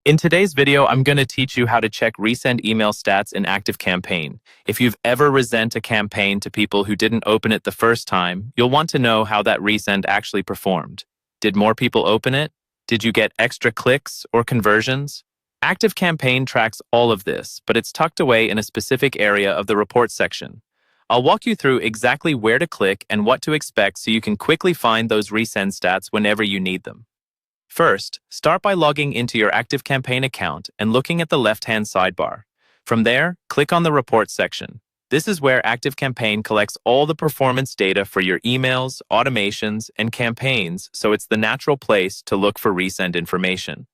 In today's video, I'm going to teach you how to check resend email stats in ActiveCampaign. If you've ever resent a campaign to people who didn't open it the first time, you'll want to know how that resend actually performed. Did more people open it? Did you get extra clicks or conversions? ActiveCampaign tracks all of this, but it's tucked away in a specific area of the report section. I'll walk you through exactly where to click and what to expect so you can quickly find those resend stats whenever you need them. First, start by logging into your ActiveCampaign account and looking at the left-hand sidebar. From there, click on the Report section. This is where ActiveCampaign collects all the performance data for your emails, automations, and campaigns, so it's the natural place to look for resend information.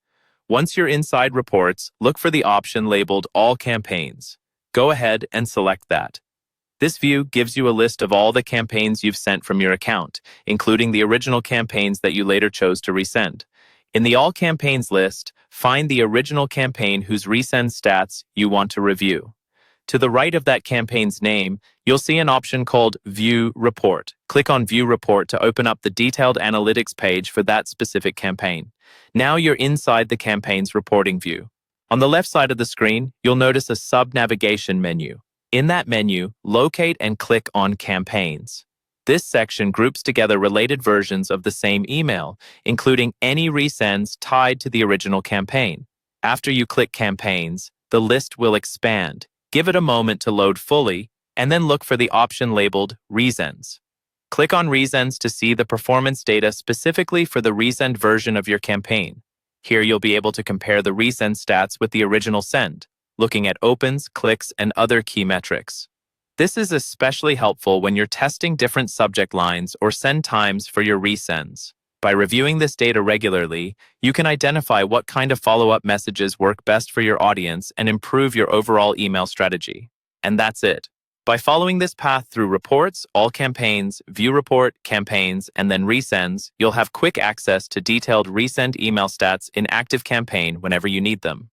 Once you're inside Reports, look for the option labeled All Campaigns. Go ahead and select that. This view gives you a list of all the campaigns you've sent from your account, including the original campaigns that you later chose to resend. In the All Campaigns list, find the original campaign whose resend stats you want to review. To the right of that campaign's name, you'll see an option called View Report. Click on View Report to open up the detailed analytics page for that specific campaign. Now you're inside the campaign's reporting view. On the left side of the screen, you'll notice a sub-navigation menu. In that menu, locate and click on Campaigns. This section groups together related versions of the same email, including any resends tied to the original campaign. After you click Campaigns, the list will expand. Give it a moment to load fully, and then look for the option labeled Resends. Click on Resends to see the performance data specifically for the resend version of your campaign. Here you'll be able to compare the resend stats with the original send, looking at opens, clicks, and other key metrics. This is especially helpful when you're testing different subject lines or send times for your resends. By reviewing this data regularly, you can identify what kind of follow-up messages work best for your audience and improve your overall email strategy. And that's it. By following this path through Reports, All Campaigns, View Report, Campaigns, and then Resends, you'll have quick access to detailed resend email stats in ActiveCampaign whenever you need them.